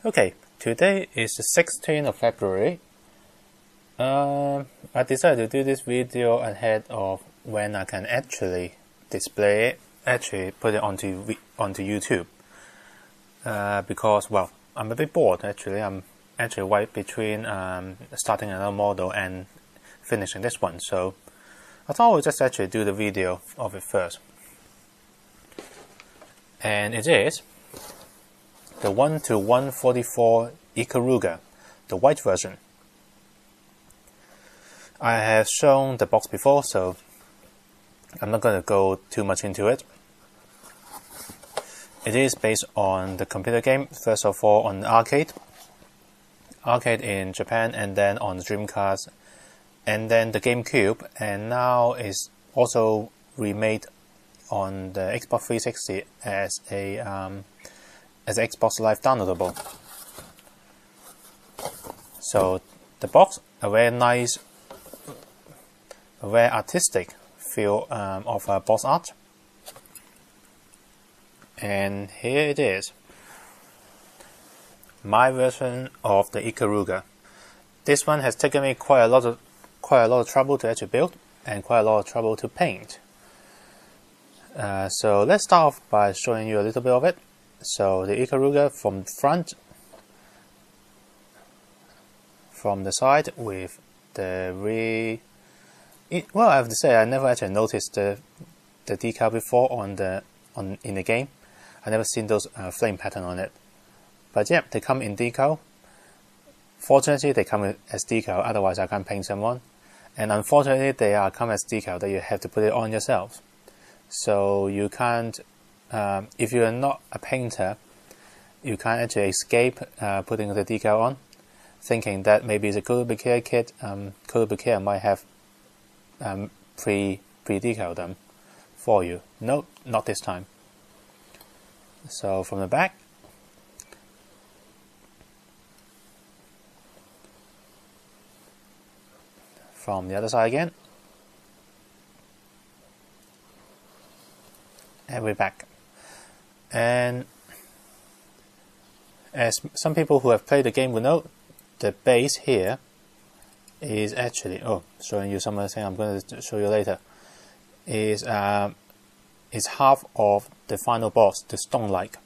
Okay, today is the 16th of February. I decided to do this video ahead of when I can actually display it, actually put it onto YouTube. Because, well, I'm a bit bored actually. I'm actually right between starting another model and finishing this one. So I thought I would just actually do the video of it first. And it is the 1:144 Ikaruga, the white version. I have shown the box before, so I'm not going to go too much into it. It is based on the computer game, first of all on arcade in Japan, and then on the Dreamcast, and then the GameCube, and now is also remade on the Xbox 360 as Xbox Live downloadable. So the box, a very nice, a very artistic feel of box art. And here it is, my version of the Ikaruga. This one has taken me quite a lot of trouble to actually build, and quite a lot of trouble to paint. So let's start off by showing you a little bit of it. So the Ikaruga from front, from the side with the well, I have to say I never actually noticed the decal before in the game. I never seen those flame pattern on it. But yeah, they come in decal. Fortunately, they come as decal. Otherwise, I can't paint someone. And unfortunately, they come as decal that you have to put it on yourself. So you can't, if you are not a painter, you can't actually escape putting the decal on, thinking that maybe it's a Kotobukiya kit. Kotobukiya might have pre-decal them for you. Nope, not this time. So from the back, from the other side again, and we're back. And as some people who have played the game will know, the base here is actually, showing you some of the things I'm going to show you later, is half of the final boss, the Stone-like.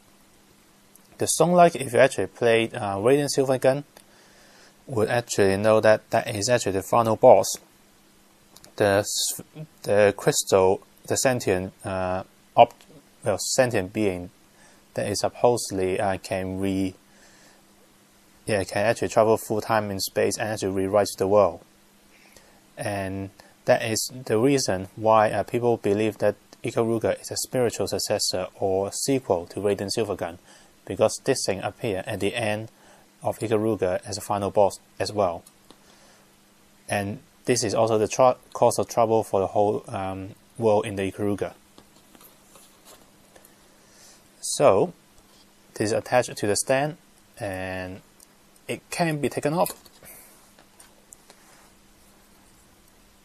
The Stone-like, if you actually played Radiant Silver Gun, would actually know that that is actually the final boss. The crystal, the sentient sentient being that is supposedly can actually travel through time and space and actually rewrite the world. And that is the reason why people believe that Ikaruga is a spiritual successor or sequel to Radiant Silvergun, because this thing appears at the end of Ikaruga as a final boss as well. And this is also the cause of trouble for the whole world in the Ikaruga. So this is attached to the stand, and it can be taken off.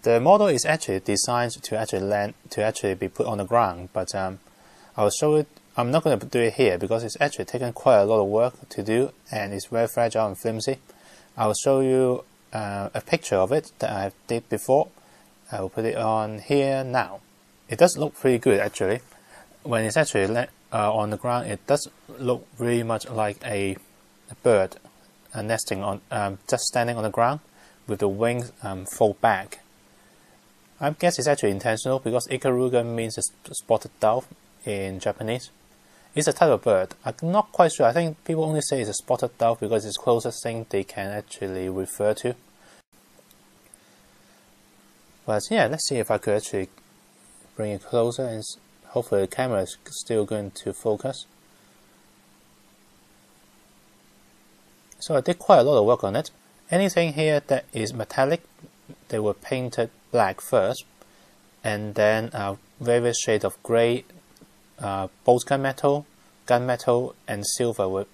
The model is actually designed to actually be put on the ground, but I will show it. I'm not going to do it here because it's actually taken quite a lot of work to do, and it's very fragile and flimsy. I will show you a picture of it that I did before. I will put it on here now. It does look pretty good actually. When it's actually on the ground, it does look very much like a bird nesting on, just standing on the ground with the wings fold back. I guess it's actually intentional because Ikaruga means a spotted dove in Japanese. It's a type of bird. I'm not quite sure. I think people only say it's a spotted dove because it's the closest thing they can actually refer to. But yeah, let's see if I could actually bring it closer, and hopefully the camera is still going to focus. So I did quite a lot of work on it. Anything here that is metallic, they were painted black first, and then various shades of grey, both gunmetal, and silver were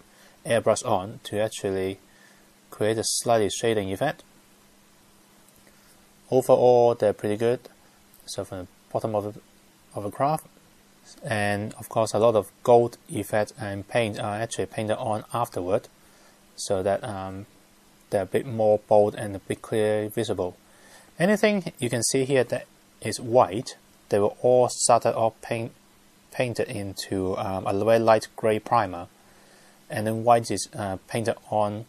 airbrushed on to actually create a slightly shading effect. Overall, they're pretty good. So from the bottom of the craft, and of course a lot of gold effects and paint are actually painted on afterward. so that they're a bit more bold and a bit clearly visible. Anything you can see here that is white, they will all started off painted into a very light grey primer, and then white is painted on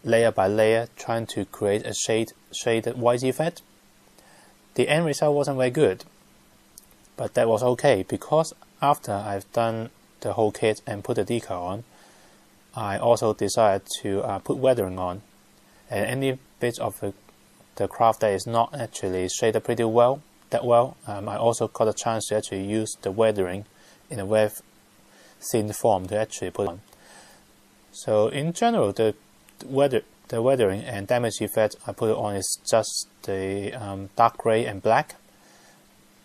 layer by layer, trying to create a shaded white effect. The end result wasn't very good, but that was okay, because after I've done the whole kit and put the decal on, I also decided to put weathering on, and any bit of the craft that is not actually shaded pretty well, I also got a chance to actually use the weathering in a very thin form to actually put on. So in general, the weathering and damage effect I put on is just the dark gray and black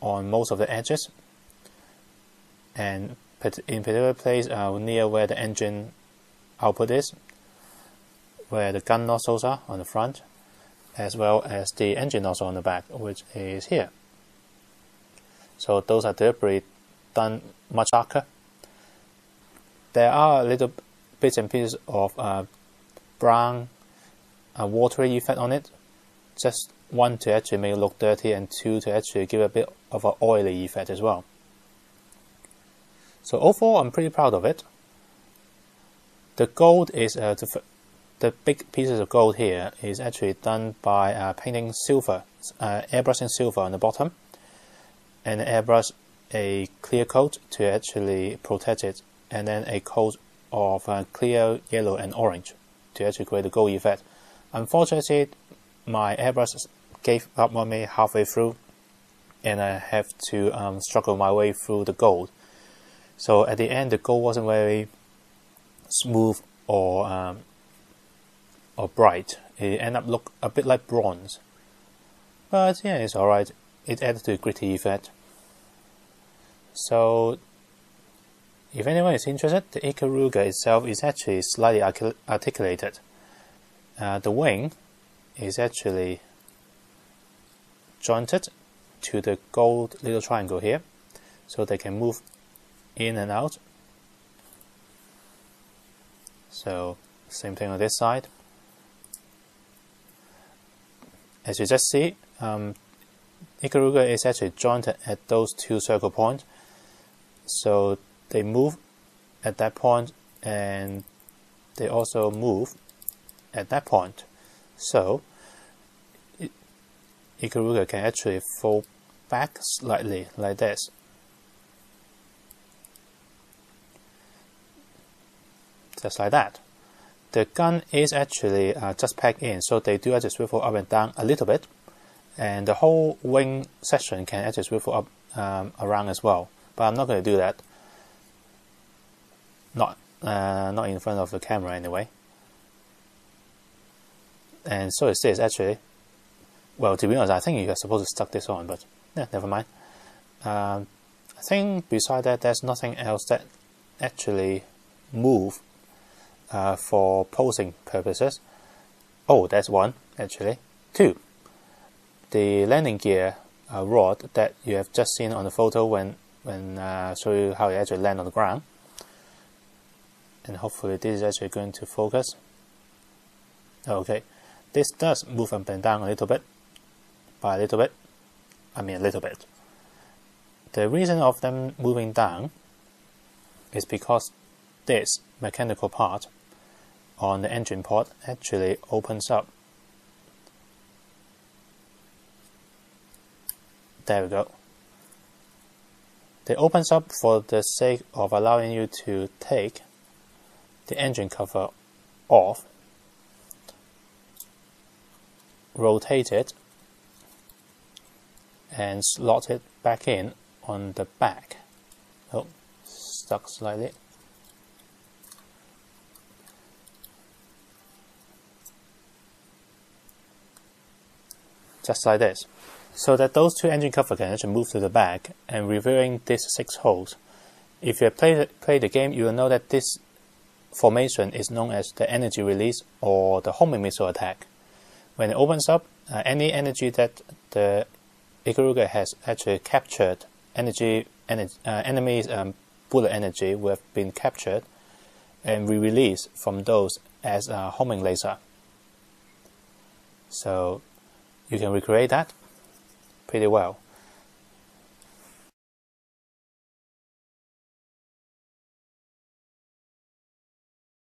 on most of the edges, and in particular place near where the engine output is, where the gun nozzles are on the front, as well as the engine nozzle on the back, which is here. So those are deliberately done much darker. There are little bits and pieces of brown watery effect on it, just one to actually make it look dirty, and two to actually give a bit of an oily effect as well. So overall, I'm pretty proud of it. The gold is the big pieces of gold here is actually done by painting silver, airbrushing silver on the bottom, and airbrush a clear coat to actually protect it, and then a coat of clear yellow and orange to actually create the gold effect. Unfortunately, my airbrush gave up on me halfway through, and I have to struggle my way through the gold. So at the end, the gold wasn't very smooth or bright. It ended up look a bit like bronze. But yeah, it's alright. It added to the gritty effect. So if anyone is interested, the Ikaruga itself is actually slightly articulated. The wing is actually jointed to the gold little triangle here, so they can move in and out. So same thing on this side. As you just see, Ikaruga is actually jointed at those two circle points, so they move at that point, and they also move at that point. So Ikaruga can actually fold back slightly like this. Just like that. The gun is actually just packed in, so they do actually swivel up and down a little bit, and the whole wing section can actually swivel up around as well. But I'm not going to do that. Not in front of the camera anyway. And so is this actually. Well, to be honest, I think you're supposed to stuck this on, but yeah, never mind. I think beside that, there's nothing else that actually move for posing purposes. Oh, that's one actually. Two, the landing gear rod that you have just seen on the photo when show you how you actually land on the ground. And hopefully this is actually going to focus. Okay, this does move up and down a little bit. By a little bit, I mean a little bit. The reason of them moving down is because this mechanical part on the engine port actually opens up. There we go. It opens up for the sake of allowing you to take the engine cover off, rotate it, and slot it back in on the back. Oh, stuck slightly. Just like this. So that those two engine covers can actually move to the back, and revealing these 6 holes. If you have played the game, you will know that this formation is known as the energy release or the homing missile attack. When it opens up, any energy that the Ikaruga has actually captured, enemies' bullet energy will have been captured and re-released from those as a homing laser. So you can recreate that pretty well.